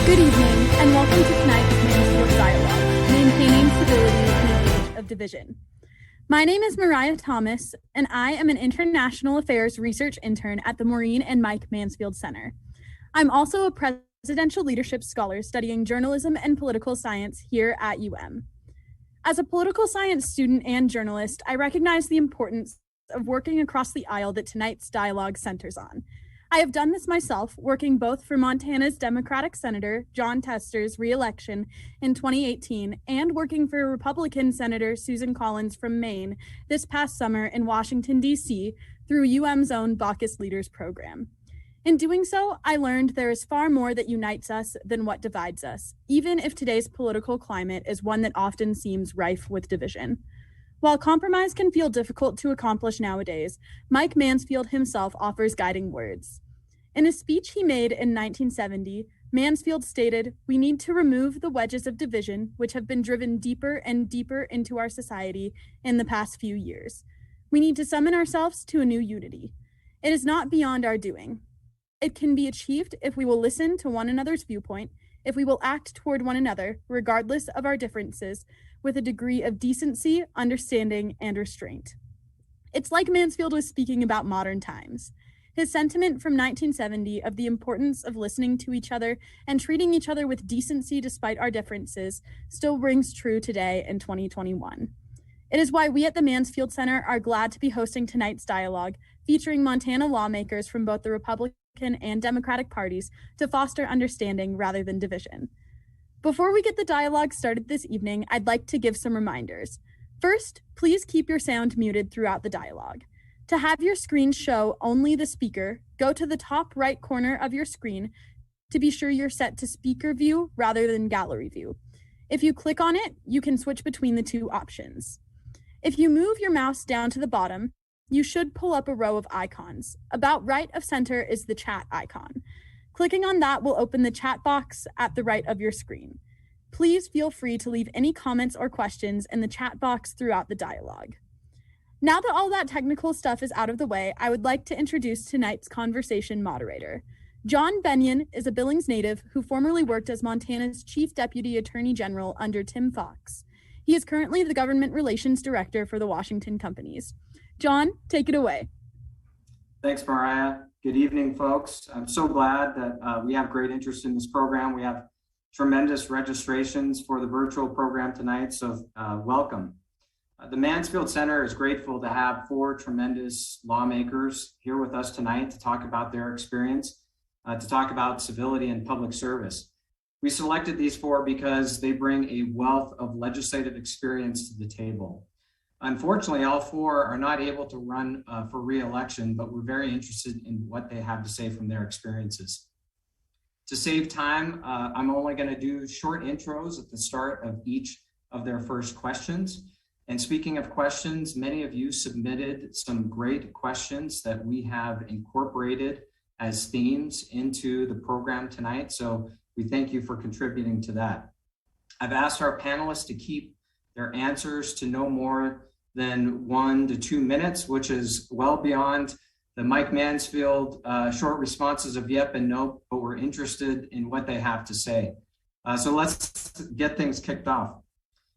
Good evening, and welcome to tonight's Mansfield Dialogue, Maintaining Civility in an Age of Division. My name is Mariah Thomas, and I am an International Affairs Research Intern at the Maureen and Mike Mansfield Center. I'm also a Presidential Leadership Scholar studying journalism and political science here at UM. As a political science student and journalist, I recognize the importance of working across the aisle that tonight's dialogue centers on. I have done this myself, working both for Montana's Democratic Senator Jon Tester's re-election in 2018 and working for Republican Senator Susan Collins from Maine this past summer in Washington, D.C. through UM's own Baucus Leaders program. In doing so, I learned there is far more that unites us than what divides us, even if today's political climate is one that often seems rife with division. While compromise can feel difficult to accomplish nowadays, Mike Mansfield himself offers guiding words. In a speech he made in 1970, Mansfield stated, "We need to remove the wedges of division which have been driven deeper and deeper into our society in the past few years. We need to summon ourselves to a new unity. It is not beyond our doing. It can be achieved if we will listen to one another's viewpoint, if we will act toward one another, regardless of our differences, with a degree of decency, understanding, and restraint." It's like Mansfield was speaking about modern times. His sentiment from 1970 of the importance of listening to each other and treating each other with decency despite our differences still rings true today in 2021. It is why we at the Mansfield Center are glad to be hosting tonight's dialogue, featuring Montana lawmakers from both the Republican and Democratic parties to foster understanding rather than division. Before we get the dialogue started this evening, I'd like to give some reminders. First, please keep your sound muted throughout the dialogue. To have your screen show only the speaker, go to the top right corner of your screen to be sure you're set to speaker view rather than gallery view. If you click on it, you can switch between the two options. If you move your mouse down to the bottom, you should pull up a row of icons. About right of center is the chat icon. Clicking on that will open the chat box at the right of your screen. Please feel free to leave any comments or questions in the chat box throughout the dialogue. Now that all that technical stuff is out of the way, I would like to introduce tonight's conversation moderator. John Bennion is a Billings native who formerly worked as Montana's Chief Deputy Attorney General under Tim Fox. He is currently the Government Relations Director for the Washington Companies. John, take it away. Thanks, Mariah. Good evening, folks. I'm so glad that we have great interest in this program. We have tremendous registrations for the virtual program tonight, so welcome. The Mansfield Center is grateful to have 4 tremendous lawmakers here with us tonight to talk about their experience, to talk about civility and public service. We selected these 4 because they bring a wealth of legislative experience to the table. Unfortunately, all 4 are not able to run for re-election, but we're very interested in what they have to say from their experiences. To save time, I'm only going to do short intros at the start of each of their first questions. And speaking of questions, many of you submitted some great questions that we have incorporated as themes into the program tonight. So we thank you for contributing to that. I've asked our panelists to keep their answers to no more than 1 to 2 minutes, which is well beyond the Mike Mansfield short responses of yep and nope, but we're interested in what they have to say. So let's get things kicked off.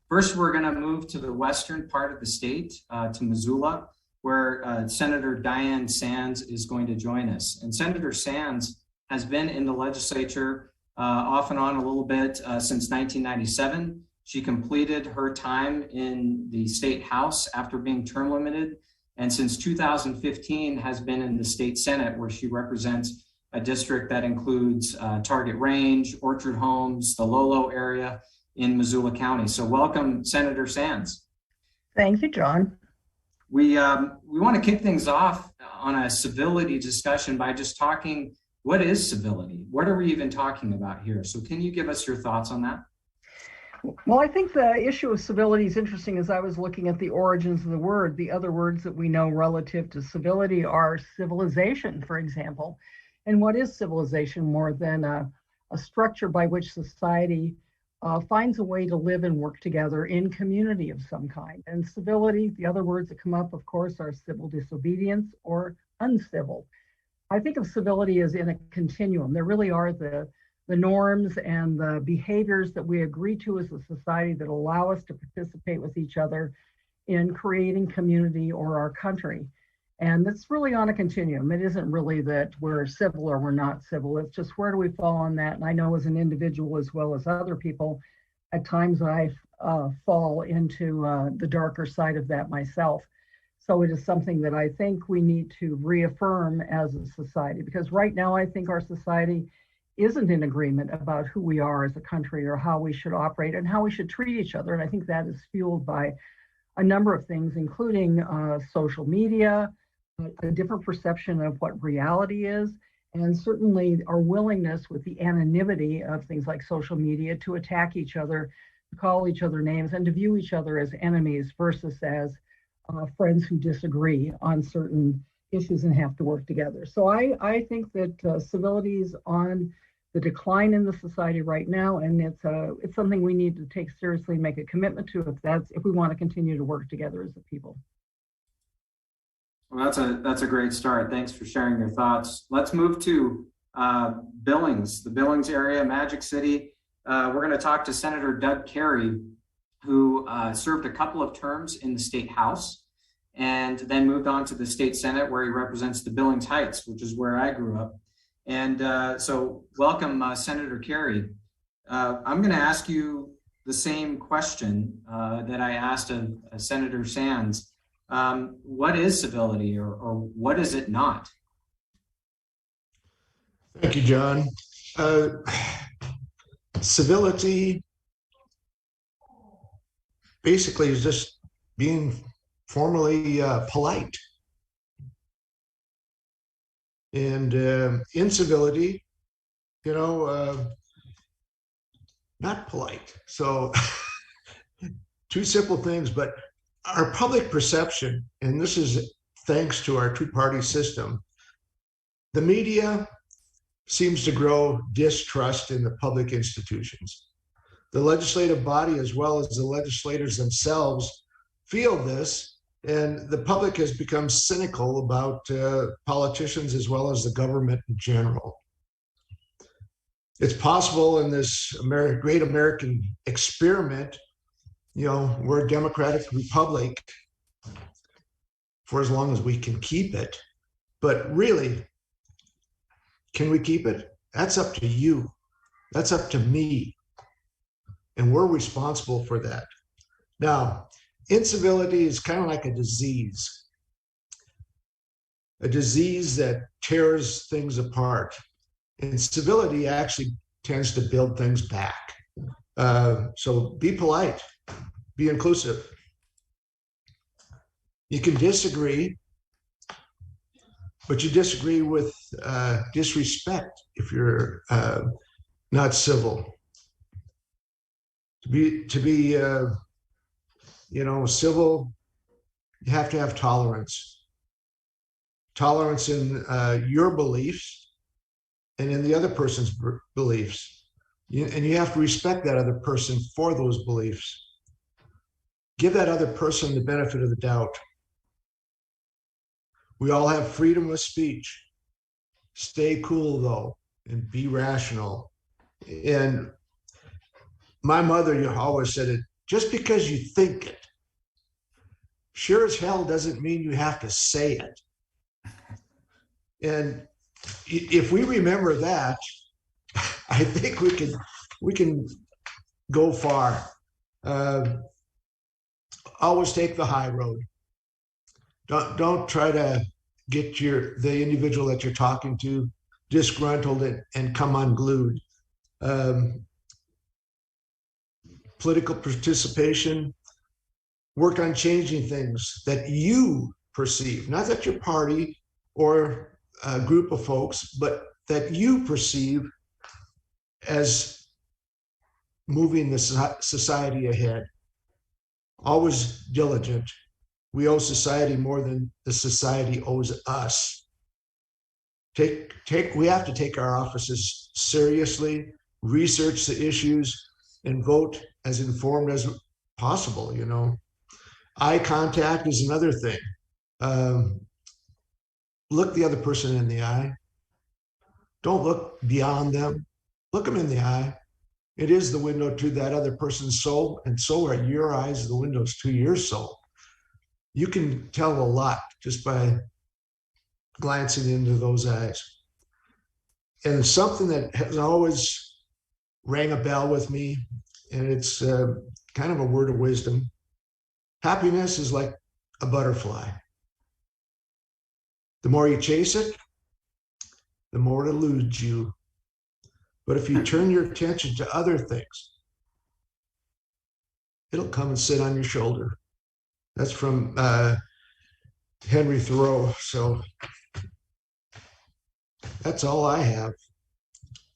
First, we're going to move to the western part of the state, to Missoula, where Senator Diane Sands is going to join us. And Senator Sands has been in the legislature off and on a little bit since 1997. She completed her time in the state house after being term limited, and since 2015 has been in the state Senate, where she represents a district that includes Target Range, Orchard Homes, the Lolo area in Missoula County. So welcome, Senator Sands. Thank you, John. We want to kick things off on a civility discussion by just talking, what is civility? What are we even talking about here? So can you give us your thoughts on that? Well, I think the issue of civility is interesting. As I was looking at the origins of the word, the other words that we know relative to civility are civilization, for example. And what is civilization more than a structure by which society finds a way to live and work together in community of some kind? And civility, the other words that come up, of course, are civil disobedience or uncivil. I think of civility as in a continuum. There really are the the norms and the behaviors that we agree to as a society that allow us to participate with each other in creating community or our country. And it's really on a continuum. It isn't really that we're civil or we're not civil. It's just where do we fall on that? And I know as an individual as well as other people, at times I fall into the darker side of that myself. So it is something that I think we need to reaffirm as a society, because right now I think our society isn't in agreement about who we are as a country or how we should operate and how we should treat each other. And I think that is fueled by a number of things, including social media, a different perception of what reality is, and certainly our willingness with the anonymity of things like social media to attack each other, to call each other names, and to view each other as enemies versus as friends who disagree on certain issues and have to work together. So I think that civility is on the decline in the society right now, and it's something we need to take seriously and make a commitment to if we want to continue to work together as a people. Well, that's a great start. Thanks for sharing your thoughts. Let's move to Billings, the Billings area, Magic City. We're going to talk to Senator Doug Kary, who served a couple of terms in the state house and then moved on to the state senate, where he represents the Billings Heights, which is where I grew up. And so welcome, Senator Kary. I'm going to ask you the same question that I asked of Senator Sands. What is civility, or what is it not? Thank you, John. Civility basically is just being formally polite. And incivility, not polite. So two simple things, but our public perception, and this is thanks to our two-party system, the media seems to grow distrust in the public institutions. The legislative body, as well as the legislators themselves, feel this, and the public has become cynical about politicians as well as the government in general. It's possible in this great American experiment, we're a democratic republic for as long as we can keep it. But really, can we keep it? That's up to you. That's up to me. And we're responsible for that. Now, incivility is kind of like a disease that tears things apart. And civility actually tends to build things back. So be polite, be inclusive. You can disagree, but you disagree with disrespect if you're not civil. To be civil, you have to have tolerance. Tolerance in your beliefs and in the other person's beliefs. And you have to respect that other person for those beliefs. Give that other person the benefit of the doubt. We all have freedom of speech. Stay cool, though, and be rational. And my mother always said it, just because you think it, sure as hell doesn't mean you have to say it. And if we remember that, I think we can go far. Always take the high road. Don't try to get the individual that you're talking to disgruntled and come unglued. Political participation, work on changing things that you perceive, not that your party or a group of folks, but that you perceive as moving the society ahead. Always diligent. We owe society more than the society owes us. We have to take our offices seriously, research the issues, and vote as informed as possible. Eye contact is another thing. Look the other person in the eye. Don't look beyond them. look them in the eye. It is the window to that other person's soul, and so are your eyes the windows to your soul. You can tell a lot just by glancing into those eyes. And something that has always rang a bell with me, and it's kind of a word of wisdom. Happiness is like a butterfly. The more you chase it, the more it eludes you. But if you turn your attention to other things, it'll come and sit on your shoulder. That's from Henry Thoreau. So that's all I have.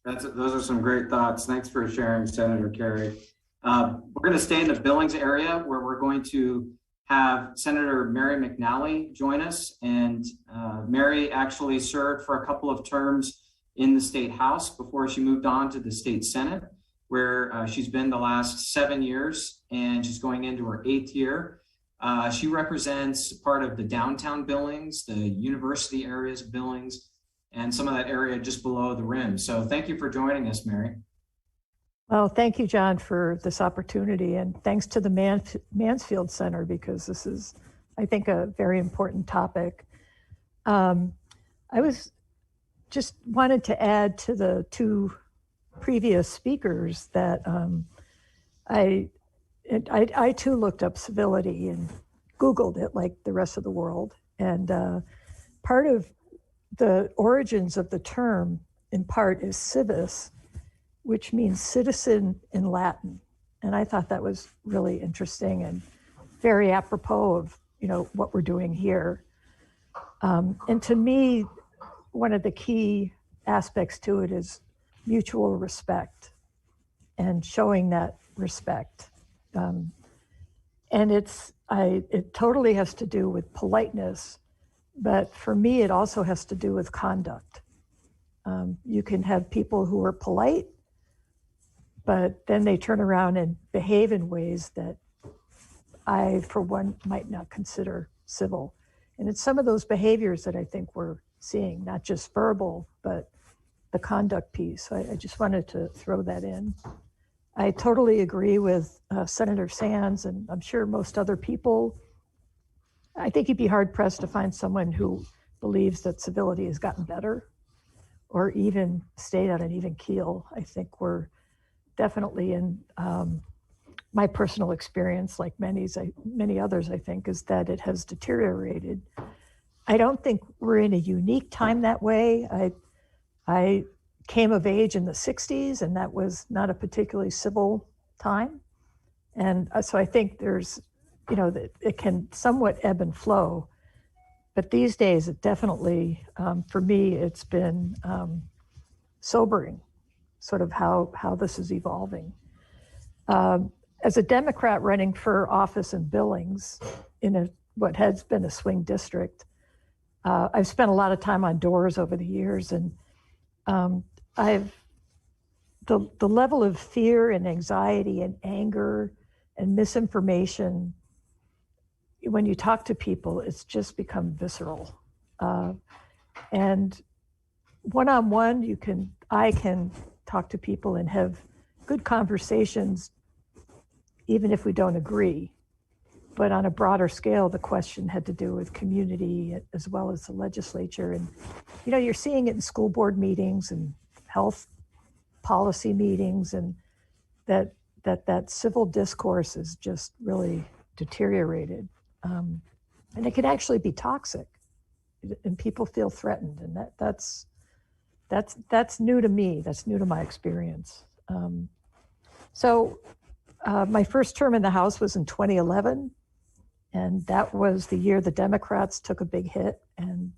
Those are some great thoughts. Thanks for sharing, Senator Kary. We're going to stay in the Billings area, where we're going to have Senator Mary McNally join us. And Mary actually served for a couple of terms in the State House before she moved on to the State Senate, where she's been the last 7 years, and she's going into her 8th year. She represents part of the downtown Billings, the university areas of Billings, and some of that area just below the rim. So thank you for joining us, Mary. Well, thank you, John, for this opportunity, and thanks to the Mansfield Center, because this is, I think, a very important topic. I just wanted to add to the two previous speakers that I too looked up civility and Googled it like the rest of the world. And part of the origins of the term, in part, is civis, which means citizen in Latin. And I thought that was really interesting and very apropos of, what we're doing here. And to me, one of the key aspects to it is mutual respect and showing that respect. And it totally has to do with politeness, but for me, it also has to do with conduct. You can have people who are polite, but then they turn around and behave in ways that I, for one, might not consider civil. And it's some of those behaviors that I think we're seeing, not just verbal, but the conduct piece. So I just wanted to throw that in. I totally agree with Senator Sands, and I'm sure most other people. I think you'd be hard pressed to find someone who believes that civility has gotten better or even stayed on an even keel. I think we're definitely in my personal experience, like many others, I think, is that it has deteriorated. I don't think we're in a unique time that way. I came of age in the 60s, and that was not a particularly civil time. And so I think there's, it can somewhat ebb and flow. But these days, it definitely, for me, it's been sobering, sort of how this is evolving. As a Democrat running for office in Billings, in what has been a swing district, I've spent a lot of time on doors over the years, and the level of fear and anxiety and anger and misinformation, when you talk to people, it's just become visceral. And one-on-one, I can talk to people and have good conversations, even if we don't agree. But on a broader scale, the question had to do with community as well as the legislature. And, you're seeing it in school board meetings and health policy meetings, and that civil discourse is just really deteriorated. And it can actually be toxic, and people feel threatened. And that's new to me. That's new to my experience. My first term in the House was in 2011. And that was the year the Democrats took a big hit, and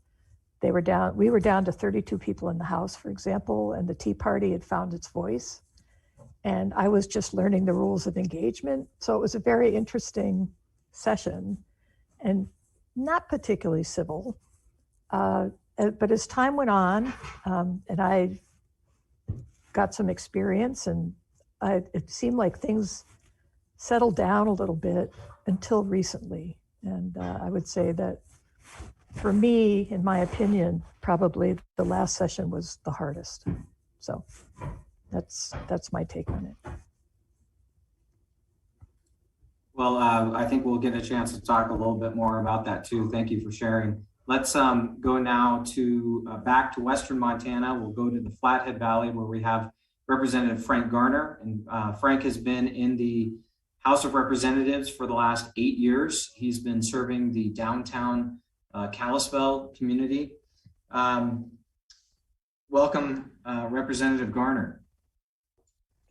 we were down to 32 people in the House, for example, and the Tea Party had found its voice. And I was just learning the rules of engagement. So it was a very interesting session and not particularly civil. But as time went on, and I got some experience, and it seemed like things settled down a little bit until recently. And I would say that for me, in my opinion, probably the last session was the hardest. So That's my take on it. Well, I think we'll get a chance to talk a little bit more about that too. Thank you for sharing. Let's go now to back to Western Montana. We'll go to the Flathead Valley where we have Representative Frank Garner. And Frank has been in the House of Representatives for the last 8 years. He's been serving the downtown Kalispell community. Welcome, Representative Garner.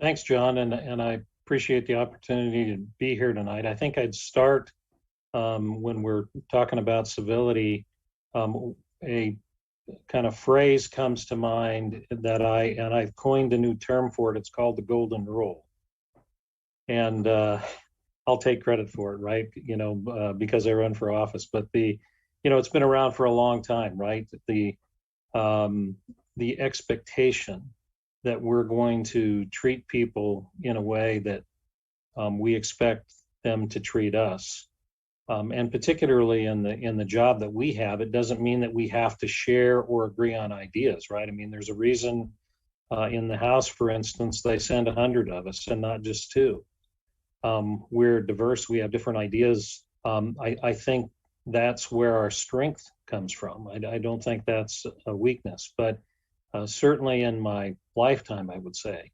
Thanks, John, and I appreciate the opportunity to be here tonight. I think I'd start when we're talking about civility. A kind of phrase comes to mind that I've coined a new term for it. It's called the golden rule, and I'll take credit for it, right? Because I run for office. But it's been around for a long time, right? The expectation that we're going to treat people in a way that we expect them to treat us. And particularly in the job that we have, it doesn't mean that we have to share or agree on ideas, right? I mean, there's a reason in the House, for instance, they send 100 of us and not just 2. We're diverse, we have different ideas. I think that's where our strength comes from. I don't think that's a weakness, but certainly in my lifetime, I would say,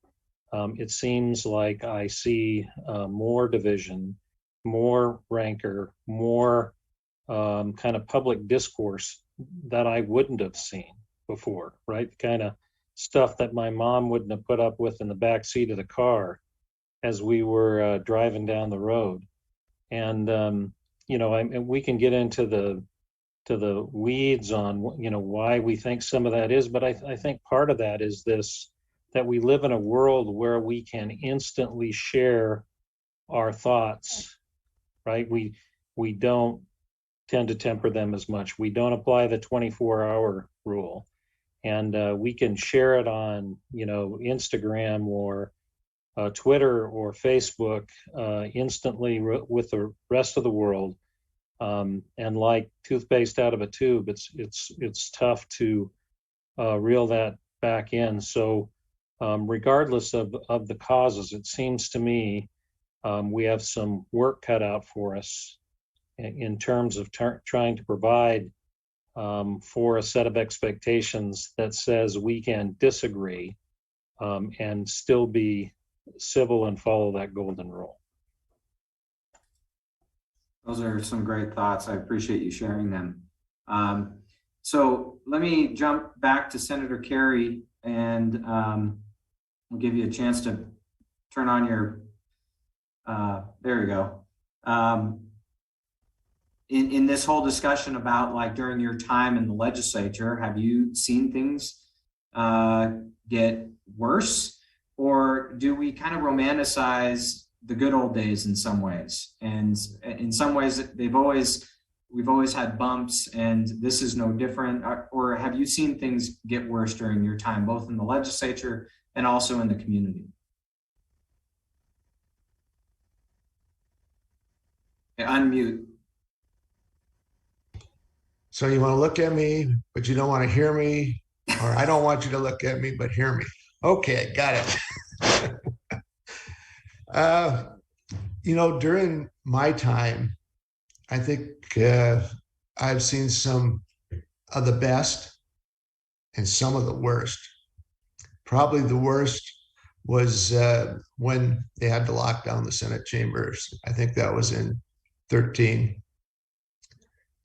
it seems like I see more division, more rancor, more kind of public discourse that I wouldn't have seen before, right? Kind of stuff that my mom wouldn't have put up with in the back seat of the car as we were driving down the road. And, and we can get into the weeds on, why we think some of that is, but I think part of that is that we live in a world where we can instantly share our thoughts, right? We don't tend to temper them as much. We don't apply the 24-hour rule, and we can share it on, Instagram or Twitter or Facebook instantly with the rest of the world. And like toothpaste out of a tube, it's tough to reel that back in. So regardless of the causes, it seems to me we have some work cut out for us in terms of trying to provide for a set of expectations that says we can disagree and still be civil and follow that golden rule. Those are some great thoughts. I appreciate you sharing them. So let me jump back to Senator Kerry, and I'll give you a chance to turn on your, there you go. In this whole discussion about like during your time in the legislature, have you seen things get worse? Or do we kind of romanticize the good old days in some ways? And in some ways, we've always had bumps, and this is no different. Or have you seen things get worse during your time, both in the legislature and also in the community? Okay, unmute. So you want to look at me, but you don't want to hear me, or I don't want you to look at me, but hear me. Okay, got it. During my time, I think I've seen some of the best and some of the worst. Probably the worst was when they had to lock down the Senate chambers. I think that was in 2013.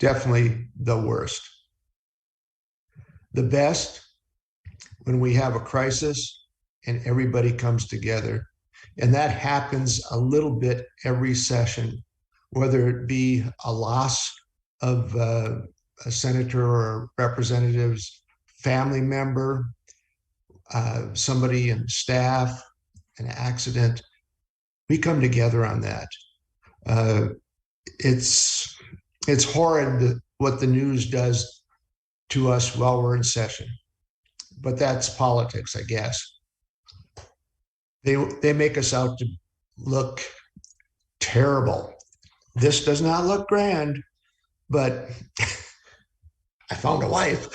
Definitely the worst. The best, when we have a crisis and everybody comes together. And that happens a little bit every session, whether it be a loss of a senator or representative's family member, somebody in staff, an accident. We come together on that. It's horrid what the news does to us while we're in session, but that's politics, I guess. They make us out to look terrible. This does not look grand, but I found a wife.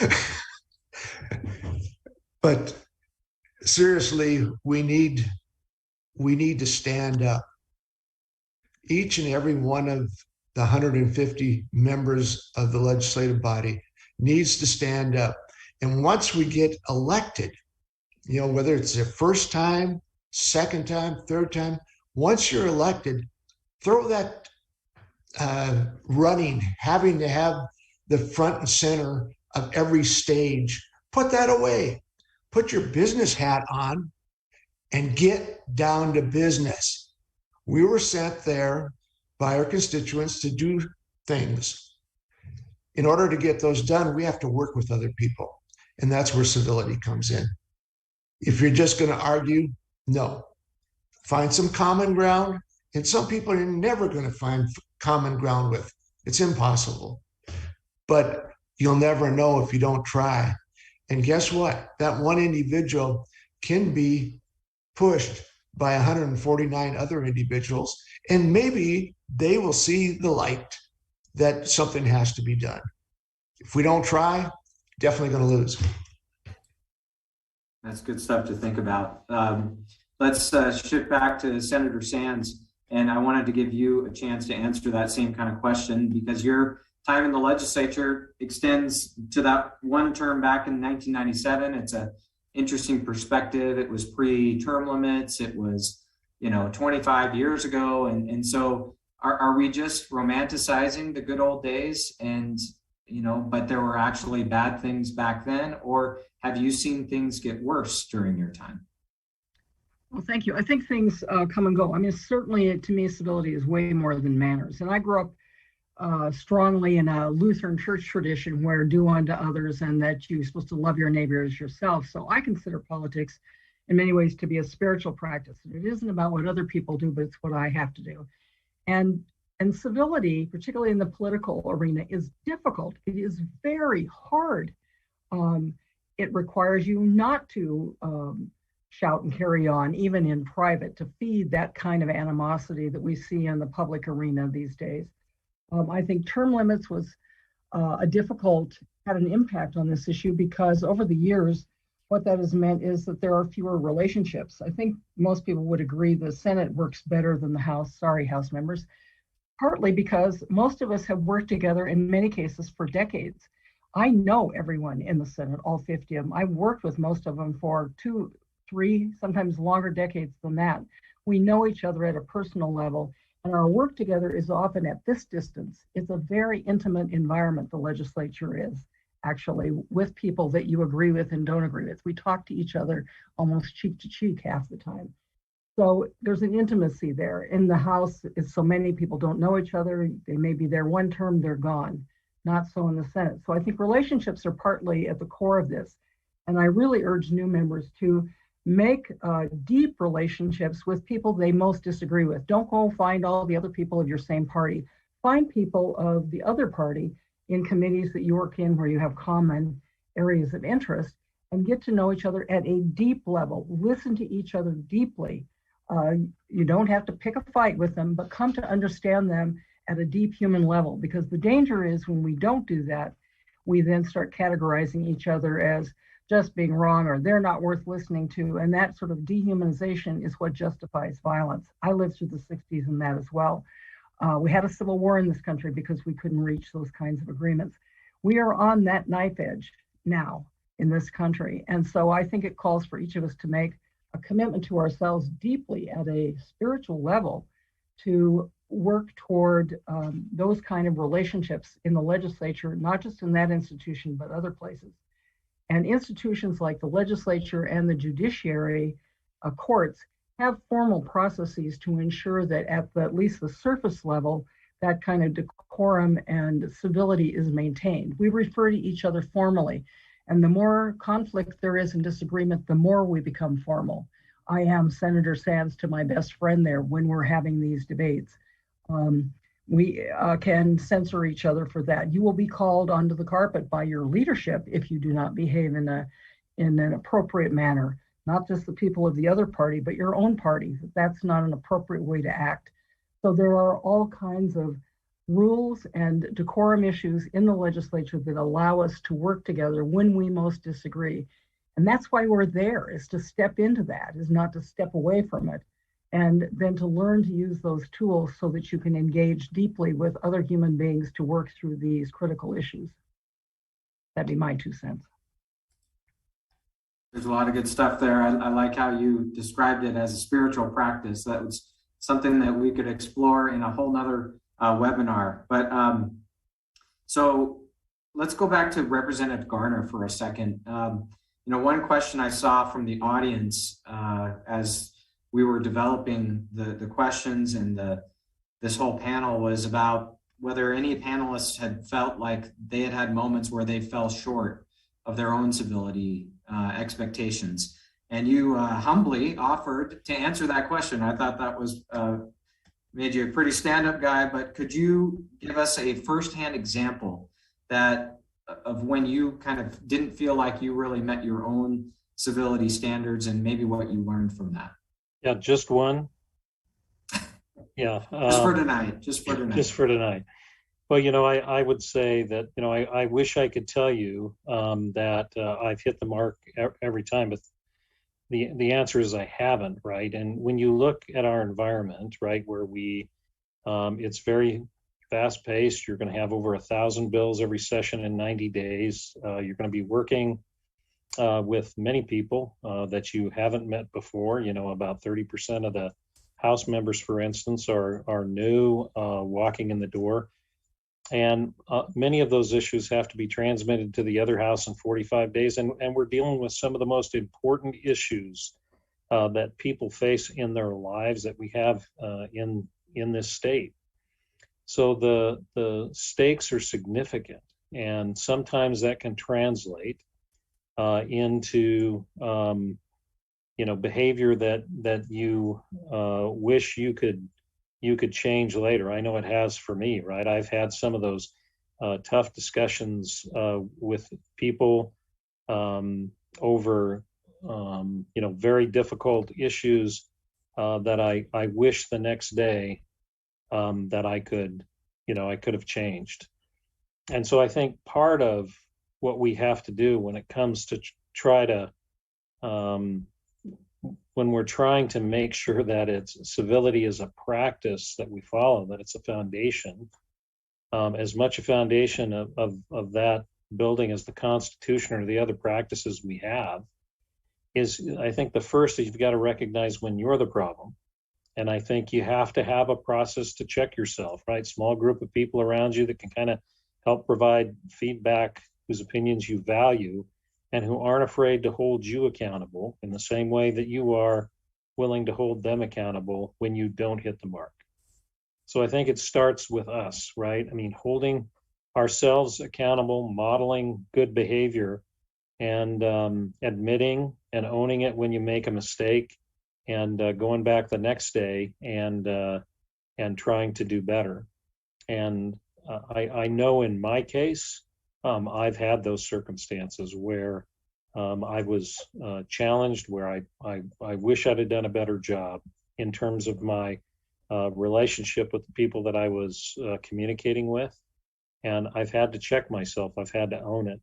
But seriously, we need to stand up. Each and every one of the 150 members of the legislative body needs to stand up. And once we get elected, whether it's the first time, second time, third time, once you're elected, throw that running, having to have the front and center of every stage, put that away. Put your business hat on and get down to business. We were sent there by our constituents to do things. In order to get those done, we have to work with other people. And that's where civility comes in. If you're just going to argue, no. Find some common ground. And some people you're never going to find common ground with. It's impossible. But you'll never know if you don't try. And guess what? That one individual can be pushed by 149 other individuals, and maybe they will see the light that something has to be done. If we don't try, definitely going to lose. That's good stuff to think about. Let's shift back to Senator Sands, and I wanted to give you a chance to answer that same kind of question, because your time in the legislature extends to that one term back in 1997. It's an interesting perspective. It was pre-term limits. It was, 25 years ago. And so are we just romanticizing the good old days and, but there were actually bad things back then? Or have you seen things get worse during your time? Well, thank you. I think things come and go. I mean, certainly to me, civility is way more than manners. And I grew up strongly in a Lutheran church tradition where do unto others and that you're supposed to love your neighbor as yourself. So I consider politics in many ways to be a spiritual practice. It isn't about what other people do, but it's what I have to do. And civility, particularly in the political arena, is difficult. It is very hard. It requires you not to shout and carry on, even in private, to feed that kind of animosity that we see in the public arena these days. I think term limits was had an impact on this issue, because over the years, what that has meant is that there are fewer relationships. I think most people would agree the Senate works better than the House. Sorry, House members. Partly because most of us have worked together in many cases for decades. I know everyone in the Senate, all 50 of them. I've worked with most of them for 2, 3, sometimes longer decades than that. We know each other at a personal level. And our work together is often at this distance. It's a very intimate environment, the legislature is, actually, with people that you agree with and don't agree with. We talk to each other almost cheek to cheek half the time. So there's an intimacy there. In the House, so many people don't know each other. They may be there one term, they're gone. Not so in the Senate. So I think relationships are partly at the core of this. And I really urge new members to make deep relationships with people they most disagree with. Don't go find all the other people of your same party. Find people of the other party in committees that you work in where you have common areas of interest, and get to know each other at a deep level. Listen to each other deeply. You don't have to pick a fight with them, but come to understand them at a deep human level, because the danger is when we don't do that, we then start categorizing each other as just being wrong, or they're not worth listening to. And that sort of dehumanization is what justifies violence. I lived through the 60s in that as well. We had a civil war in this country because we couldn't reach those kinds of agreements. We are on that knife edge now in this country. And so I think it calls for each of us to make a commitment to ourselves deeply at a spiritual level to work toward those kind of relationships in the legislature, not just in that institution, but other places. And institutions like the legislature and the judiciary courts have formal processes to ensure that at least the surface level, that kind of decorum and civility is maintained. We refer to each other formally. And the more conflict there is in disagreement, the more we become formal. I am Senator Sands to my best friend there when we're having these debates. We can censor each other for that. You will be called onto the carpet by your leadership if you do not behave in an appropriate manner. Not just the people of the other party, but your own party. That's not an appropriate way to act. So there are all kinds of rules and decorum issues in the legislature that allow us to work together when we most disagree. And that's why we're there, is to step into that, is not to step away from it. And then to learn to use those tools so that you can engage deeply with other human beings to work through these critical issues. That'd be my 2 cents. There's a lot of good stuff there. I like how you described it as a spiritual practice. That was something that we could explore in a whole nother webinar. But so let's go back to Representative Garner for a second. One question I saw from the audience as we were developing the questions and this whole panel was about whether any panelists had felt like they had moments where they fell short of their own civility expectations. And you humbly offered to answer that question. I thought that was made you a pretty stand-up guy, but could you give us a firsthand example of when you kind of didn't feel like you really met your own civility standards and maybe what you learned from that? Yeah, just one. Yeah. Just for tonight. Just for tonight. Well, I would say that, I wish I could tell you that I've hit the mark every time, but the answer is I haven't, right? And when you look at our environment, right, where it's very fast paced, you're going to have over 1,000 bills every session in 90 days. You're going to be working with many people that you haven't met before. About 30% of the House members, for instance, are new, walking in the door. And many of those issues have to be transmitted to the other House in 45 days. And we're dealing with some of the most important issues that people face in their lives that we have in this state. So the stakes are significant. And sometimes that can translate into behavior that you wish you could change later. I know it has for me, right? I've had some of those tough discussions with people over very difficult issues that I wish the next day that I could have changed. And so I think part of what we have to do when it comes to try to when we're trying to make sure that civility is a practice that we follow, that it's a foundation, as much a foundation of that building as the Constitution or the other practices we have, is I think the first is you've got to recognize when you're the problem. And I think you have to have a process to check yourself, right? Small group of people around you that can kind of help provide feedback, whose opinions you value, and who aren't afraid to hold you accountable in the same way that you are willing to hold them accountable when you don't hit the mark. So I think it starts with us, right? I mean, holding ourselves accountable, modeling good behavior, and admitting and owning it when you make a mistake, and going back the next day and trying to do better. And I know in my case, I've had those circumstances where I was challenged, where I wish I'd have done a better job in terms of my relationship with the people that I was communicating with. And I've had to check myself. I've had to own it.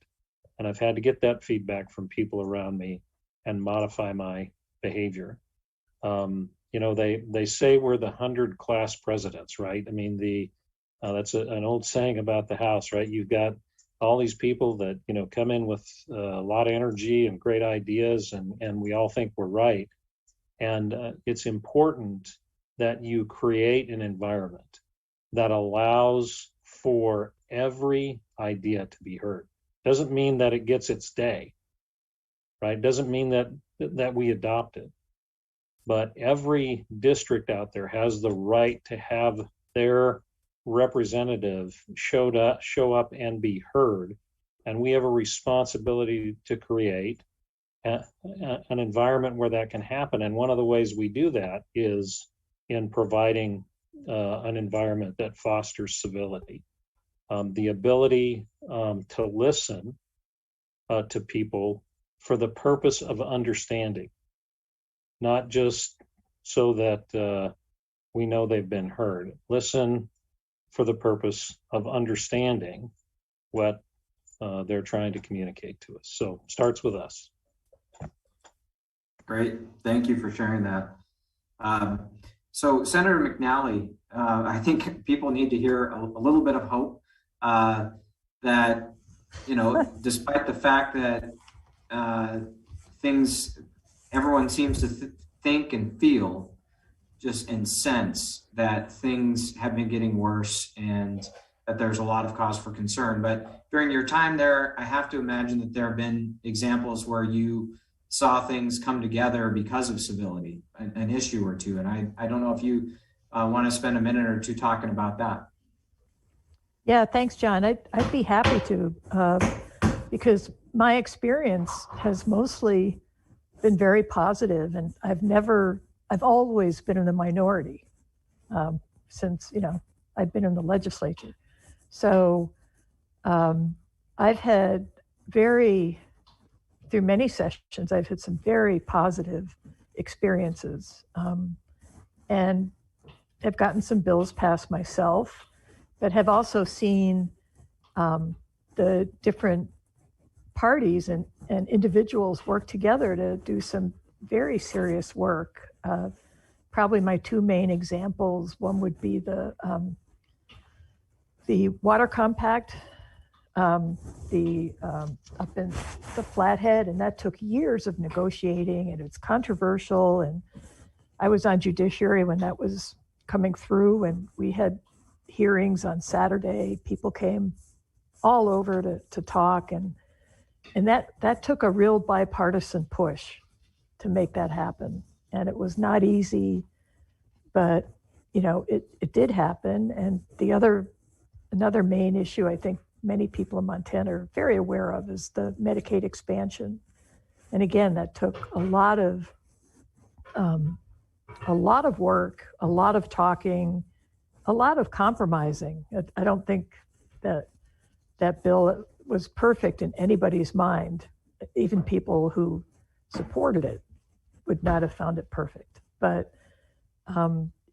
And I've had to get that feedback from people around me and modify my behavior. They say we're the 100 class presidents, right? I mean, that's an old saying about the House, right? You've got all these people that, come in with a lot of energy and great ideas, and we all think we're right. And it's important that you create an environment that allows for every idea to be heard. Doesn't mean that it gets its day, right? Doesn't mean that we adopt it. But every district out there has the right to have their representative show up and be heard. And we have a responsibility to create an environment where that can happen. And one of the ways we do that is in providing an environment that fosters civility. The ability to listen to people for the purpose of understanding, not just so that we know they've been heard. Listen for the purpose of understanding what they're trying to communicate to us. So it starts with us. Great. Thank you for sharing that. So Senator McNally, I think people need to hear a little bit of hope that, despite the fact that everyone seems to think and feel just and sense that things have been getting worse and that there's a lot of cause for concern. But during your time there, I have to imagine that there have been examples where you saw things come together because of civility, an issue or two. And I don't know if you want to spend a minute or two talking about that. Yeah, thanks, John. I'd be happy to, because my experience has mostly been very positive, and I've always been in the minority since, I've been in the legislature. So I've had through many sessions, I've had some very positive experiences and have gotten some bills passed myself, but have also seen the different parties and individuals work together to do some very serious work. Probably my two main examples, one would be the water compact, up in the Flathead, and that took years of negotiating, and it's controversial. And I was on Judiciary when that was coming through, and we had hearings on Saturday. People came all over to talk, and that took a real bipartisan push to make that happen. And it was not easy, but it did happen. And another main issue I think many people in Montana are very aware of is the Medicaid expansion. And again, that took a lot of work, a lot of talking, a lot of compromising. I don't think that bill was perfect in anybody's mind. Even people who supported it would not have found it perfect. But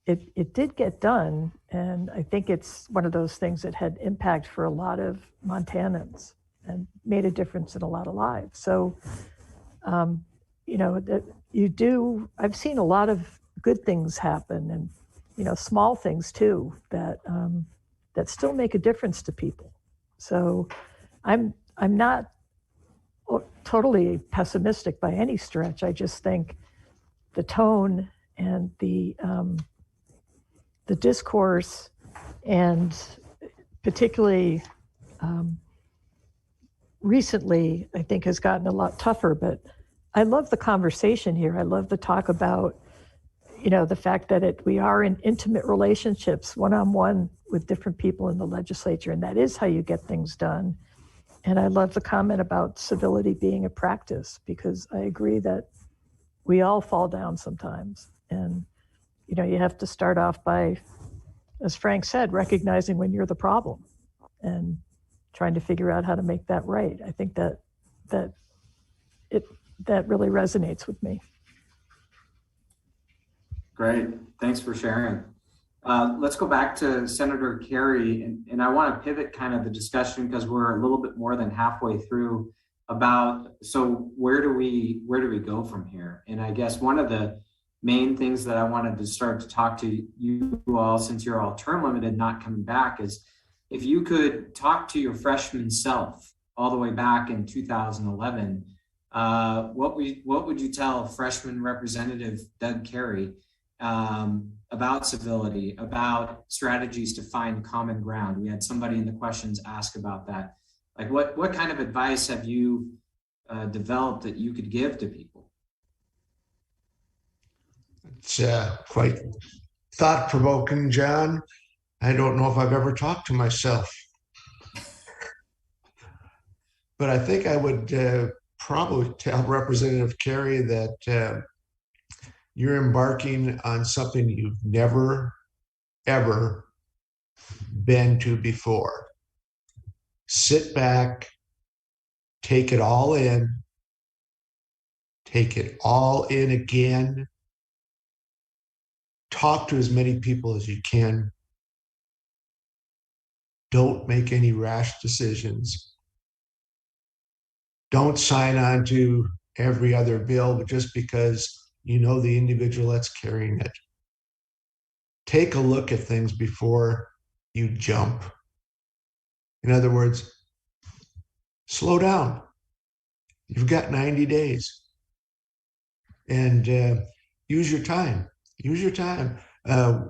it did get done, and I think it's one of those things that had impact for a lot of Montanans and made a difference in a lot of lives. So, that I've seen a lot of good things happen, and small things too that still make a difference to people. So, I'm not totally pessimistic by any stretch. I just think the tone and the discourse, and particularly recently, I think has gotten a lot tougher. But I love the conversation here. I love the talk about, the fact that we are in intimate relationships, one-on-one with different people in the legislature, and that is how you get things done. And I love the comment about civility being a practice, because I agree that we all fall down sometimes. And you have to start off by, as Frank said, recognizing when you're the problem and trying to figure out how to make that right. I think that really resonates with me. Great. Thanks for sharing. Let's go back to Senator Kerry, and I want to pivot kind of the discussion, because we're a little bit more than halfway through, so where do we go from here? And I guess one of the main things that I wanted to start to talk to you all, since you're all term limited, not coming back, is if you could talk to your freshman self all the way back in 2011, what would you tell freshman Representative Doug Carey about civility, about strategies to find common ground? We had somebody in the questions ask about that. Like what kind of advice have you developed that you could give to people? It's quite thought-provoking, John. I don't know if I've ever talked to myself. But I think I would probably tell Representative Kary that you're embarking on something you've never, ever been to before. Sit back, take it all in again. Talk to as many people as you can. Don't make any rash decisions. Don't sign on to every other bill, but just because you know the individual that's carrying it. Take a look at things before you jump. In other words, slow down. You've got 90 days. And use your time. Use your time.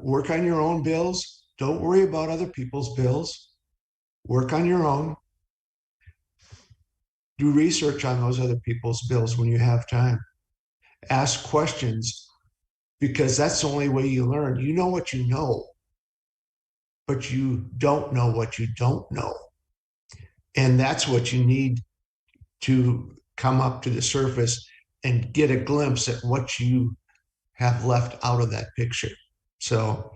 Work on your own bills. Don't worry about other people's bills. Work on your own. Do research on those other people's bills when you have time. Ask questions, because that's the only way you learn. You know what you know, but you don't know what you don't know. And that's what you need to come up to the surface and get a glimpse at what you have left out of that picture. So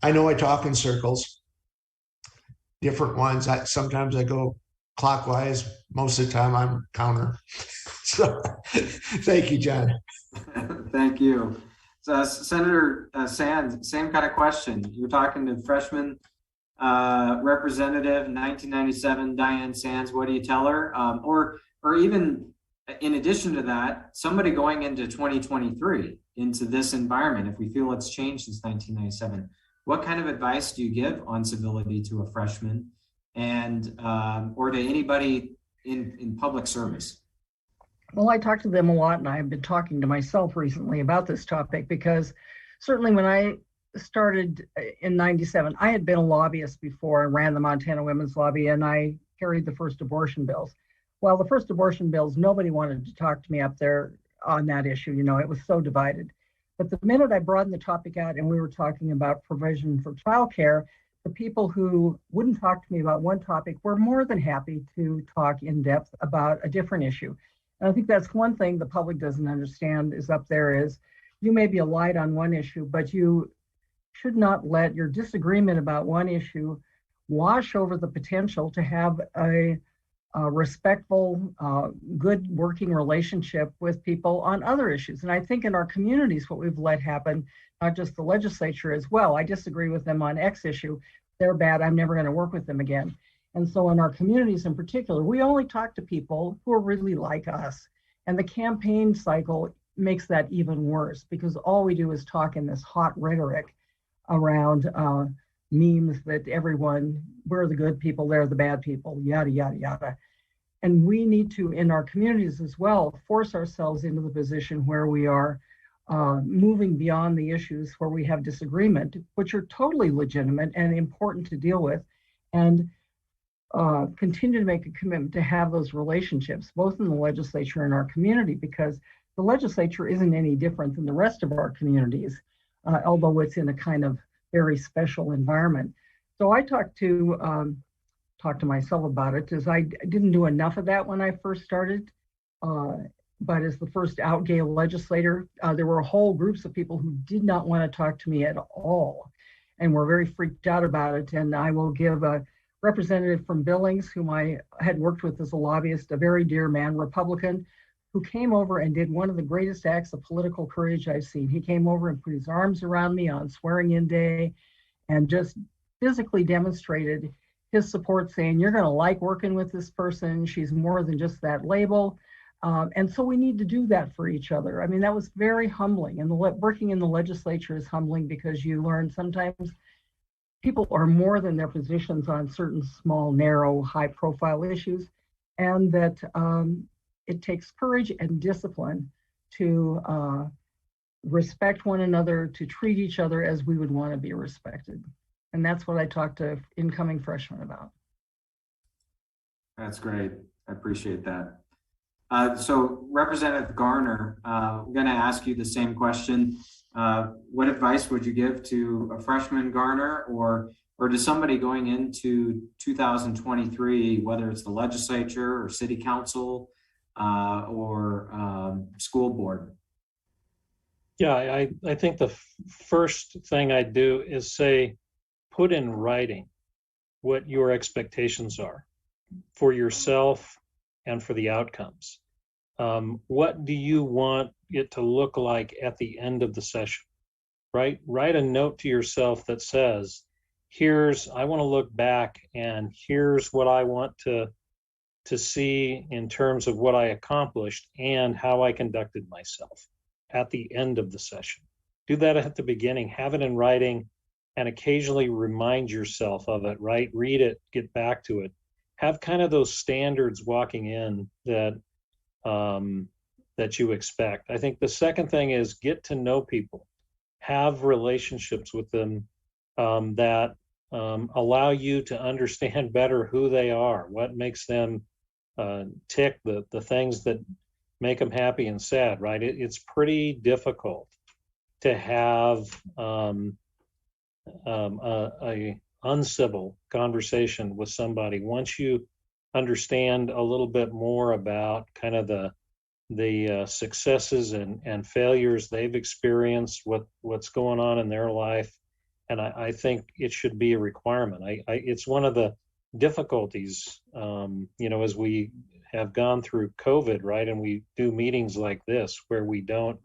I know I talk in circles, different ones. Sometimes I go clockwise. Most of the time I'm counter. So thank you, John. Thank you. So, Senator Sands, same kind of question. You're talking to freshman representative, 1997, Diane Sands. What do you tell her? Or even in addition to that, somebody going into 2023, into this environment, if we feel it's changed since 1997, what kind of advice do you give on civility to a freshman and or to anybody in public service? Well, I talk to them a lot, and I've been talking to myself recently about this topic, because certainly when I started in 97, I had been a lobbyist before. I ran the Montana Women's Lobby, and I carried the first abortion bills. Well, the first abortion bills, nobody wanted to talk to me up there on that issue. You know, it was so divided. But the minute I broadened the topic out and we were talking about provision for childcare, the people who wouldn't talk to me about one topic were more than happy to talk in depth about a different issue. And I think that's one thing the public doesn't understand is up there is you may be a light on one issue, but you should not let your disagreement about one issue wash over the potential to have a respectful, good working relationship with people on other issues. And I think in our communities, what we've let happen, not just the legislature as well, I disagree with them on X issue, they're bad, I'm never going to work with them again. And so in our communities in particular, we only talk to people who are really like us. And the campaign cycle makes that even worse, because all we do is talk in this hot rhetoric around memes that everyone, we're the good people, they're the bad people, yada, yada, yada. And we need to, in our communities as well, force ourselves into the position where we are moving beyond the issues where we have disagreement, which are totally legitimate and important to deal with, and continue to make a commitment to have those relationships, both in the legislature and our community, because the legislature isn't any different than the rest of our communities, although it's in a kind of very special environment. So I talked to myself about it, as I didn't do enough of that when I first started. But as the first out gay legislator, there were whole groups of people who did not want to talk to me at all and were very freaked out about it. And I will give a representative from Billings, whom I had worked with as a lobbyist, a very dear man, Republican, who came over and did one of the greatest acts of political courage I've seen. He came over and put his arms around me on swearing-in day and just physically demonstrated his support, saying, you're going to like working with this person. She's more than just that label. And so we need to do that for each other. I mean, that was very humbling. And working in the legislature is humbling, because you learn sometimes people are more than their positions on certain small, narrow, high-profile issues, and that it takes courage and discipline to respect one another, to treat each other as we would want to be respected. And that's what I talk to incoming freshmen about. That's great. I appreciate that. So Representative Garner, I'm going to ask you the same question. What advice would you give to a freshman, Garner, or to somebody going into 2023, whether it's the legislature or city council or school board? Yeah, I think the first thing I'd do is say, put in writing what your expectations are for yourself and for the outcomes. What do you want it to look like at the end of the session, right? Write a note to yourself that says, I want to look back and here's what I want to to see in terms of what I accomplished and how I conducted myself at the end of the session. Do that at the beginning, have it in writing, and occasionally remind yourself of it, right? Read it, get back to it. Have kind of those standards walking in that that you expect. I think the second thing is get to know people. Have relationships with them that allow you to understand better who they are, what makes them tick, the things that make them happy and sad, right? It's pretty difficult to have a uncivil conversation with somebody once you understand a little bit more about kind of the successes and failures they've experienced, what's going on in their life. And I think it should be a requirement. It's one of the difficulties, as we have gone through COVID, right? And we do meetings like this where we don't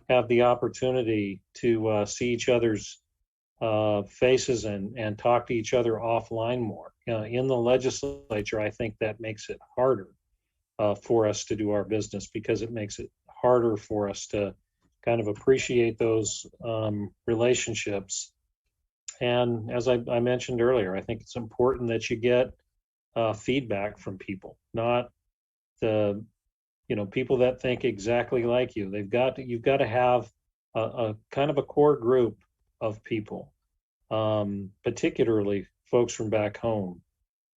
have the opportunity to see each other's faces and talk to each other offline more. In the legislature, I think that makes it harder for us to do our business, because it makes it harder for us to kind of appreciate those relationships. And as I mentioned earlier, I think it's important that you get feedback from people, not the people that think exactly like you. You've got to have a kind of a core group of people, particularly folks from back home,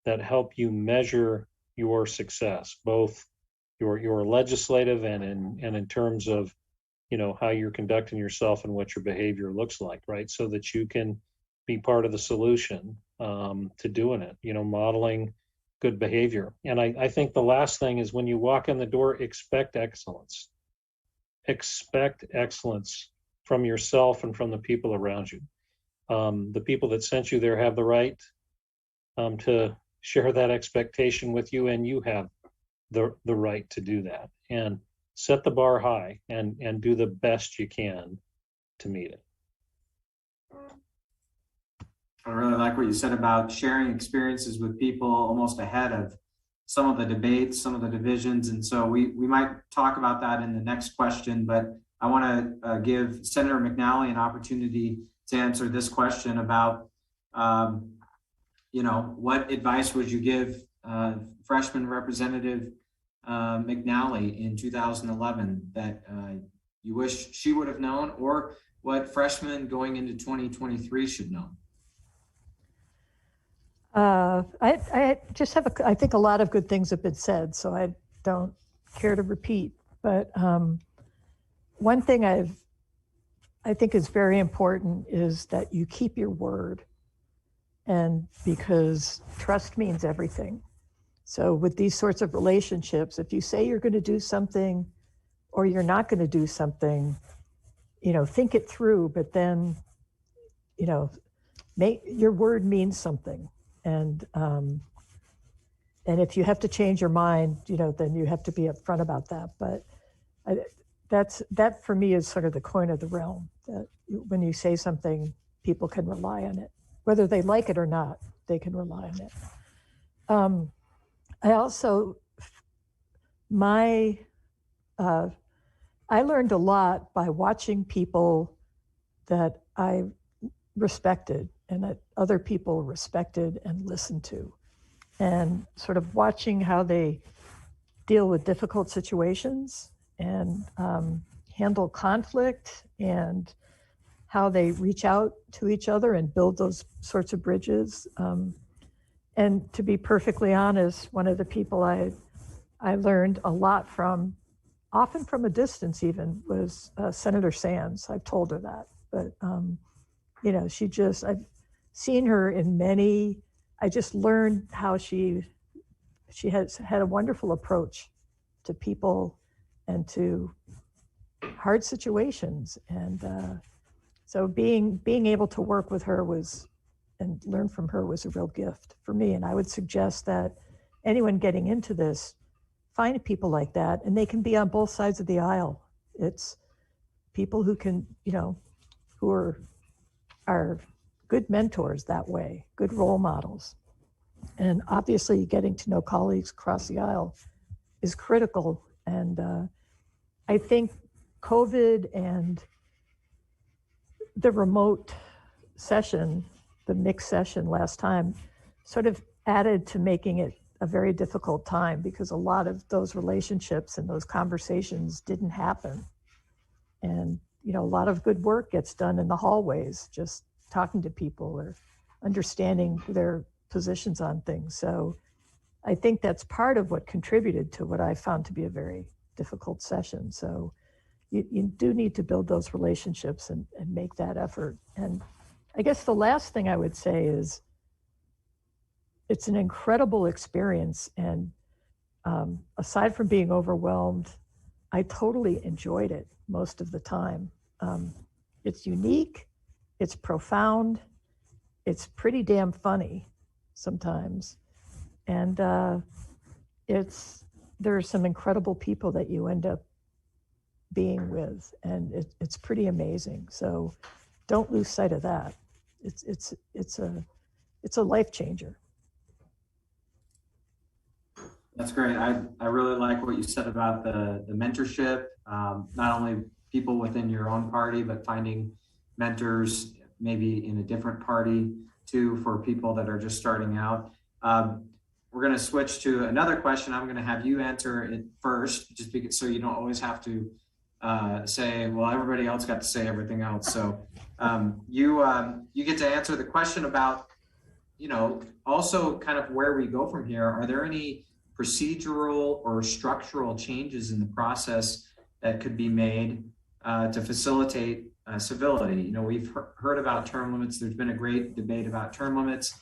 that help you measure your success, both your legislative and in terms of how you're conducting yourself and what your behavior looks like, right? So that you can be part of the solution to doing it, modeling good behavior. And I think the last thing is, when you walk in the door, expect excellence. Expect excellence from yourself and from the people around you. The people that sent you there have the right to share that expectation with you, and you have the right to do that. And set the bar high and do the best you can to meet it. I really like what you said about sharing experiences with people almost ahead of some of the debates, some of the divisions. And so we might talk about that in the next question, but I want to give Senator McNally an opportunity to answer this question about, what advice would you give freshman Representative McNally in 2011 that you wish she would have known, or what freshmen going into 2023 should know? I just have I think a lot of good things have been said, so I don't care to repeat. But one thing I think is very important is that you keep your word, and because trust means everything. So with these sorts of relationships, if you say you're going to do something or you're not going to do something, think it through, but then, make your word means something. And if you have to change your mind, then you have to be upfront about that. But that for me is sort of the coin of the realm, that when you say something, people can rely on it. Whether they like it or not, they can rely on it. I also, I learned a lot by watching people that I respected and that other people respected and listened to, and sort of watching how they deal with difficult situations and handle conflict, and how they reach out to each other and build those sorts of bridges. And to be perfectly honest, one of the people I learned a lot from, often from a distance even, was Senator Sands. I've told her that, but I've seen her in many. I just learned how she has had a wonderful approach to people and to hard situations, and so being able to work with her and learn from her was a real gift for me. And I would suggest that anyone getting into this, find people like that, and they can be on both sides of the aisle. It's people who can, who are good mentors that way, good role models. And obviously getting to know colleagues across the aisle is critical. And I think COVID and the remote session, the mixed session last time, sort of added to making it a very difficult time, because a lot of those relationships and those conversations didn't happen. And, you know, a lot of good work gets done in the hallways, just talking to people or understanding their positions on things. So I think that's part of what contributed to what I found to be a very difficult session. So you do need to build those relationships and make that effort. And I guess the last thing I would say is it's an incredible experience. And aside from being overwhelmed, I totally enjoyed it most of the time. It's unique, it's profound, it's pretty damn funny sometimes. And there are some incredible people that you end up being with, and it's pretty amazing. So don't lose sight of that. It's a life changer. That's great. I really like what you said about the mentorship, not only people within your own party, but finding mentors maybe in a different party too, for people that are just starting out. We're going to switch to another question. I'm going to have you answer it first, just because, so you don't always have to say, well, everybody else got to say everything else. So you get to answer the question about, you know, also kind of where we go from here. Are there any procedural or structural changes in the process that could be made to facilitate civility? You know, we've heard about term limits. There's been a great debate about term limits.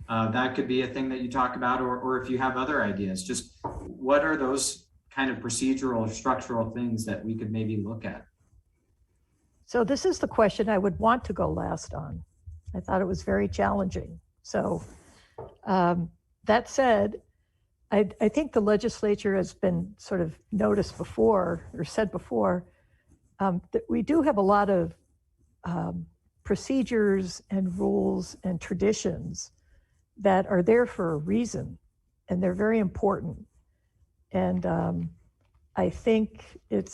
That could be a thing that you talk about, or if you have other ideas, just what are those kind of procedural or structural things that we could maybe look at? So this is the question I would want to go last on. I thought it was very challenging. So that said, I think the legislature has been sort of noticed before, or said before, that we do have a lot of procedures and rules and traditions that are there for a reason, and they're very important. And I think it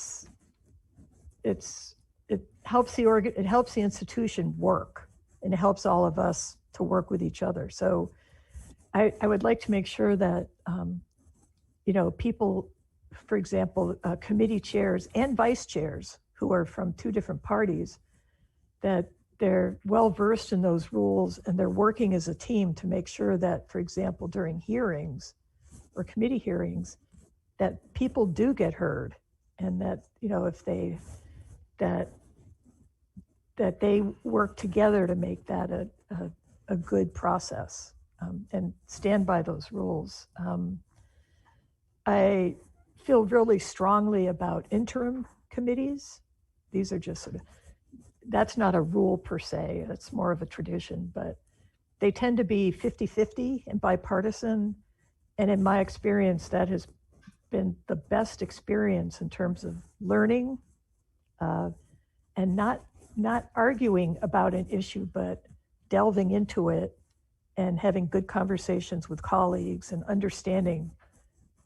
helps the institution work, and it helps all of us to work with each other. So I would like to make sure that you know, people, for example, committee chairs and vice chairs who are from two different parties, that they're well versed in those rules and they're working as a team to make sure that, for example, during hearings or committee hearings, that people do get heard, and that, you know, if they that they work together to make that a good process, and stand by those rules. I feel really strongly about interim committees. These are just sort of, that's not a rule per se, it's more of a tradition, but they tend to be 50-50 and bipartisan. And in my experience, that has been the best experience in terms of learning and not arguing about an issue, but delving into it and having good conversations with colleagues and understanding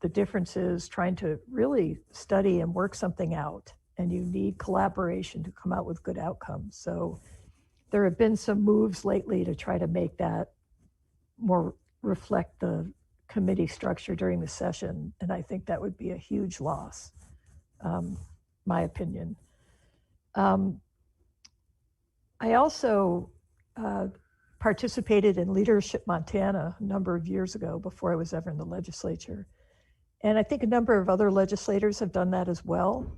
the differences, trying to really study and work something out. And you need collaboration to come out with good outcomes. So there have been some moves lately to try to make that more reflect the committee structure during the session. And I think that would be a huge loss, my opinion. I also participated in Leadership Montana a number of years ago before I was ever in the legislature. And I think a number of other legislators have done that as well.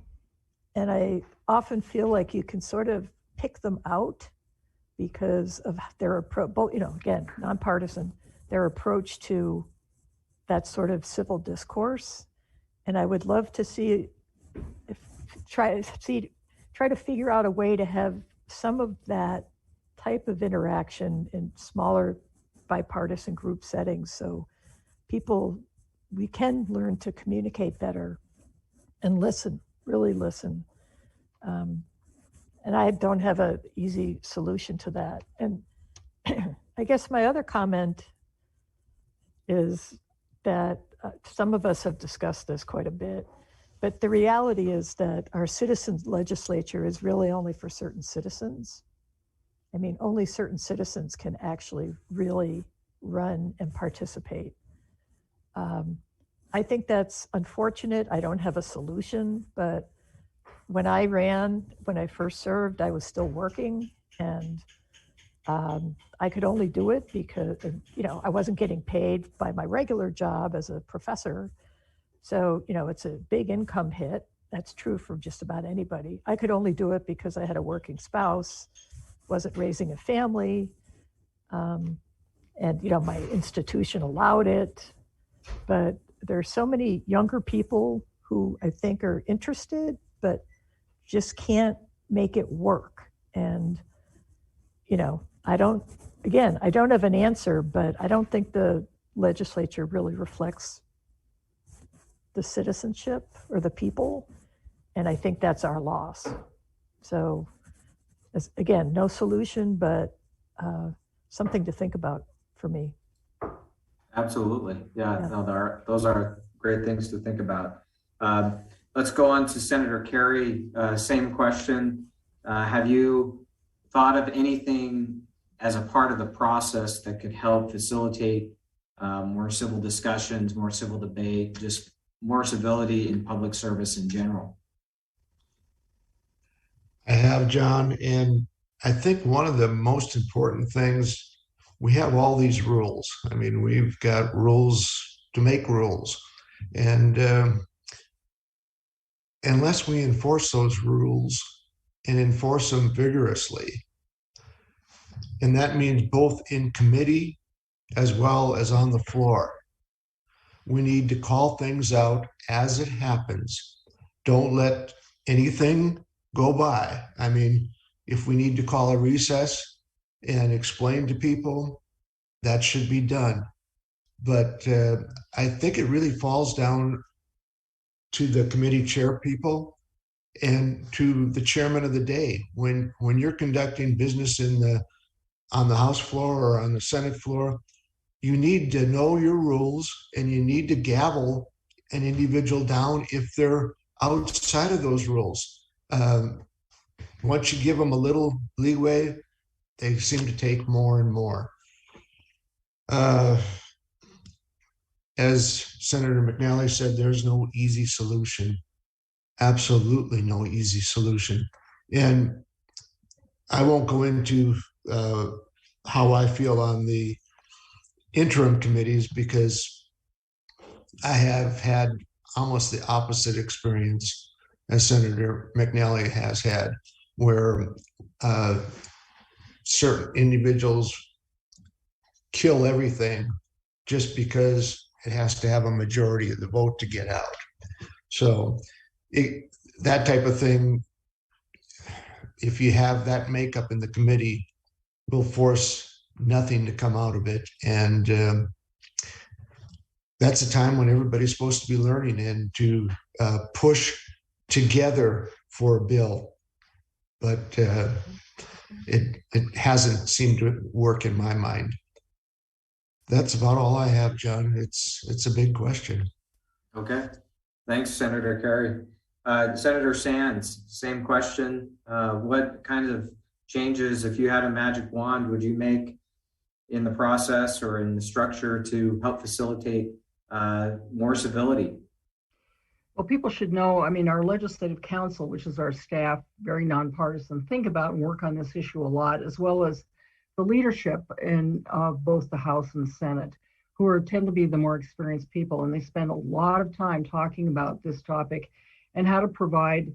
And I often feel like you can sort of pick them out because of their approach, you know, again, nonpartisan, their approach to that sort of civil discourse. And I would love to see, try to figure out a way to have some of that type of interaction in smaller bipartisan group settings, so we can learn to communicate better and listen, really listen. And I don't have an easy solution to that. And I guess my other comment is that some of us have discussed this quite a bit, but the reality is that our citizens legislature is really only for certain citizens. I mean, only certain citizens can actually really run and participate. I think that's unfortunate. I don't have a solution, but when I first served, I was still working, and I could only do it because, I wasn't getting paid by my regular job as a professor. So, it's a big income hit. That's true for just about anybody. I could only do it because I had a working spouse, wasn't raising a family, and, my institution allowed it. But there's so many younger people who I think are interested, but just can't make it work. And, I don't have an answer, but I don't think the legislature really reflects the citizenship or the people. And I think that's our loss. So again, no solution, but something to think about for me. Absolutely. Yeah. No, those are great things to think about. Let's go on to Senator Kary. Same question. Have you thought of anything as a part of the process that could help facilitate more civil discussions, more civil debate, just more civility in public service in general? I have, John, and I think one of the most important things, we have all these rules. I mean, we've got rules to make rules. And unless we enforce those rules and enforce them vigorously, and that means both in committee as well as on the floor, we need to call things out as it happens. Don't let anything go by. I mean, if we need to call a recess and explain to people, that should be done. But I think it really falls down to the committee chair people and to the chairman of the day. When you're conducting business on the House floor or on the Senate floor, you need to know your rules, and you need to gavel an individual down if they're outside of those rules. Once you give them a little leeway, they seem to take more and more. As Senator McNally said, there's no easy solution. Absolutely no easy solution. And I won't go into how I feel on the interim committees, because I have had almost the opposite experience as Senator McNally has had, where certain individuals kill everything just because it has to have a majority of the vote to get out. So that type of thing, if you have that makeup in the committee, will force nothing to come out of it. And that's a time when everybody's supposed to be learning and to push together for a bill. But it hasn't seemed to work in my mind. That's about all I have, John. It's a big question. Okay. Thanks, Senator Kary. Senator Sands, same question. What kind of changes, if you had a magic wand, would you make in the process or in the structure to help facilitate more civility? Well, people should know, I mean, our legislative council, which is our staff, very nonpartisan, think about and work on this issue a lot, as well as the leadership in both the House and Senate, who tend to be the more experienced people. And they spend a lot of time talking about this topic and how to provide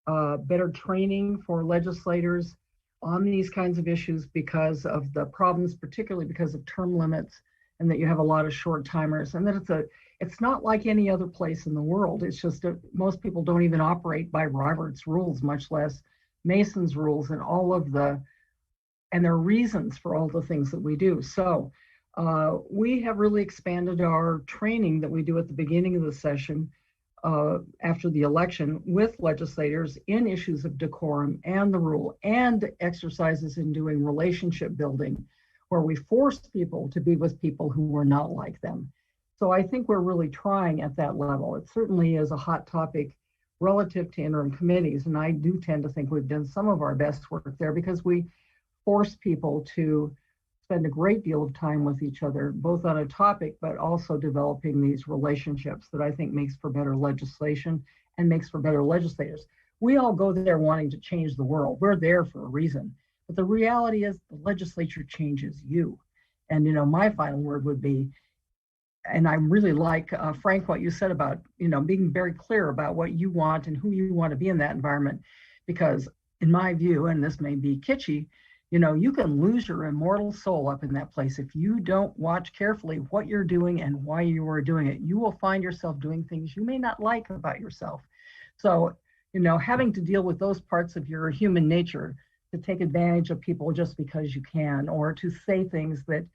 better training for legislators on these kinds of issues because of the problems, particularly because of term limits, and that you have a lot of short timers, and that it's not like any other place in the world. It's just most people don't even operate by Robert's rules, much less Mason's rules, and there are reasons for all the things that we do. So we have really expanded our training that we do at the beginning of the session after the election with legislators in issues of decorum and the rule, and exercises in doing relationship building, where we force people to be with people who were not like them. So I think we're really trying at that level. It certainly is a hot topic relative to interim committees. And I do tend to think we've done some of our best work there because we force people to spend a great deal of time with each other, both on a topic, but also developing these relationships that I think makes for better legislation and makes for better legislators. We all go there wanting to change the world. We're there for a reason. But the reality is the legislature changes you. And, my final word would be, and I really like, Frank, what you said about, being very clear about what you want and who you want to be in that environment. Because in my view, and this may be kitschy, you can lose your immortal soul up in that place. If you don't watch carefully what you're doing and why you are doing it, you will find yourself doing things you may not like about yourself. So, having to deal with those parts of your human nature, to take advantage of people just because you can, or to say things that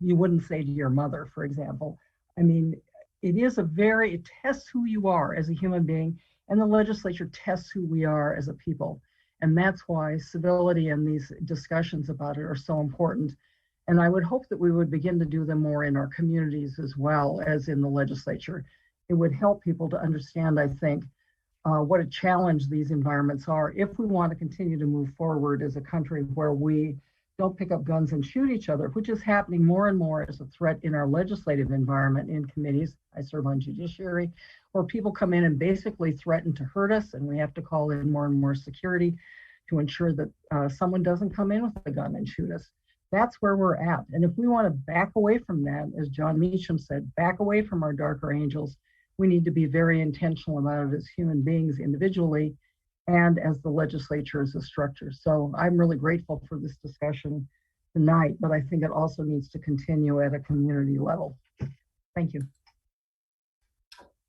you wouldn't say to your mother, for example. I mean, it tests who you are as a human being, and the legislature tests who we are as a people. And that's why civility and these discussions about it are so important. And I would hope that we would begin to do them more in our communities as well as in the legislature. It would help people to understand, I think, what a challenge these environments are if we want to continue to move forward as a country where we don't pick up guns and shoot each other, which is happening more and more as a threat in our legislative environment in committees. I serve on judiciary, where people come in and basically threaten to hurt us, and we have to call in more and more security to ensure that someone doesn't come in with a gun and shoot us. That's where we're at. And if we want to back away from that, as John Meacham said, back away from our darker angels, we need to be very intentional about it as human beings individually and as the legislature as a structure. So I'm really grateful for this discussion tonight, but I think it also needs to continue at a community level. Thank you.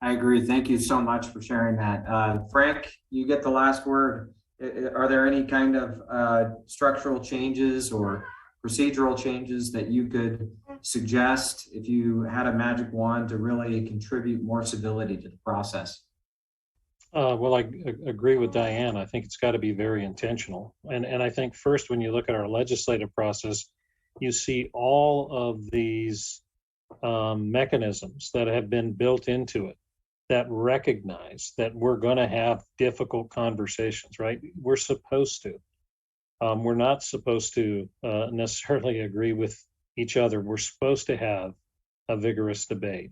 I agree. Thank you so much for sharing that. Frank, you get the last word. Are there any kind of structural changes or procedural changes that you could suggest if you had a magic wand to really contribute more civility to the process? Well, I agree with Diane. I think it's got to be very intentional. And I think first, when you look at our legislative process, you see all of these mechanisms that have been built into it that recognize that we're going to have difficult conversations, right? We're supposed to. We're not supposed to necessarily agree with each other. We're supposed to have a vigorous debate.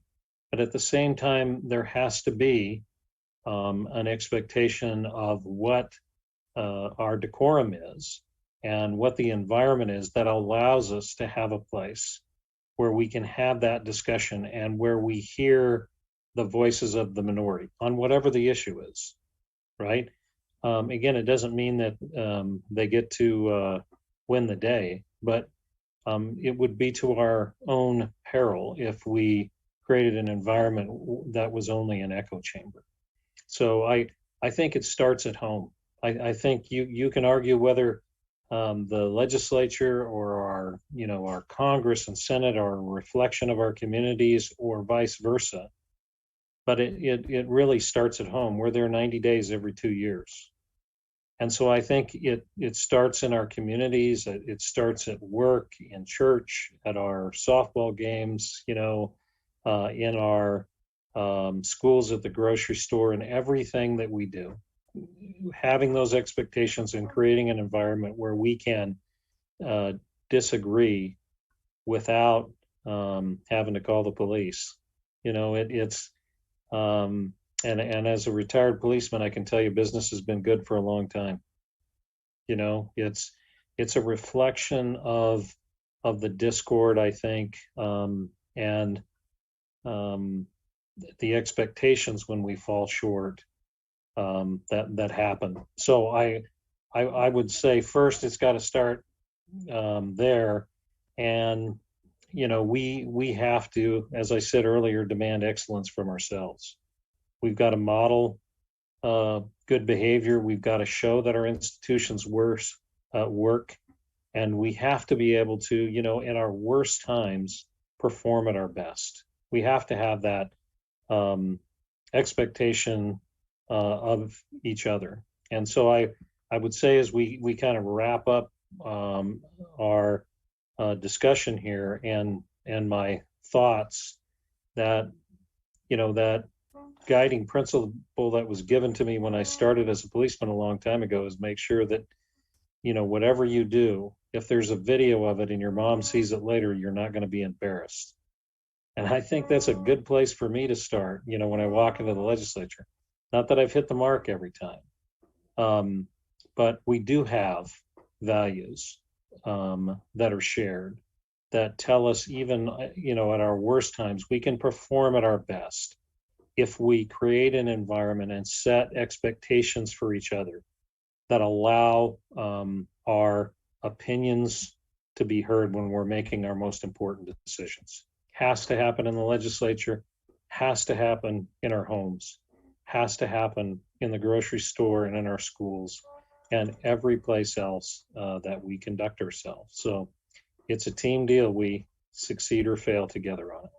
But at the same time, there has to be an expectation of what our decorum is and what the environment is that allows us to have a place where we can have that discussion and where we hear the voices of the minority on whatever the issue is, right? Again, it doesn't mean that they get to win the day, but it would be to our own peril if we created an environment that was only an echo chamber. So I think it starts at home. I think you can argue whether the legislature or our Congress and Senate are a reflection of our communities or vice versa. But it really starts at home. We're there 90 days every 2 years. And so I think it starts in our communities. It starts at work, in church, at our softball games, in our schools, at the grocery store, and everything that we do. Having those expectations and creating an environment where we can disagree without having to call the police. And as a retired policeman, I can tell you business has been good for a long time. It's a reflection of the discord, I think, and the expectations when we fall short that happen. So I would say first it's got to start there, and we have to, as I said earlier, demand excellence from ourselves. We've got to model good behavior. We've got to show that our institutions work, and we have to be able to, in our worst times, perform at our best. We have to have that expectation of each other. And so I would say, as we kind of wrap up our discussion here and my thoughts, that, that guiding principle that was given to me when I started as a policeman a long time ago is make sure that, whatever you do, if there's a video of it and your mom sees it later, you're not going to be embarrassed. And I think that's a good place for me to start, when I walk into the legislature. Not that I've hit the mark every time, but we do have values that are shared that tell us even, at our worst times, we can perform at our best if we create an environment and set expectations for each other that allow our opinions to be heard when we're making our most important decisions. Has to happen in the legislature, has to happen in our homes, has to happen in the grocery store and in our schools and every place else that we conduct ourselves. So it's a team deal. We succeed or fail together on it.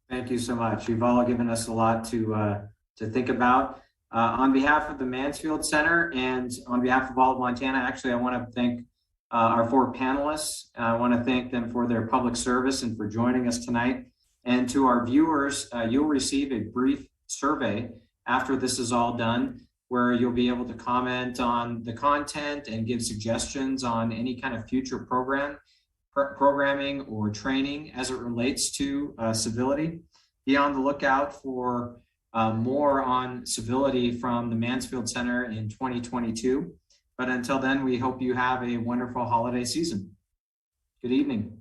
Thank you so much. You've all given us a lot to think about. On behalf of the Mansfield Center and on behalf of all of Montana, actually, I want to thank our 4 panelists. I want to thank them for their public service and for joining us tonight. And to our viewers, you'll receive a brief survey after this is all done, where you'll be able to comment on the content and give suggestions on any kind of future programming or training as it relates to civility. Be on the lookout for more on civility from the Mansfield Center in 2022. But until then, we hope you have a wonderful holiday season. Good evening.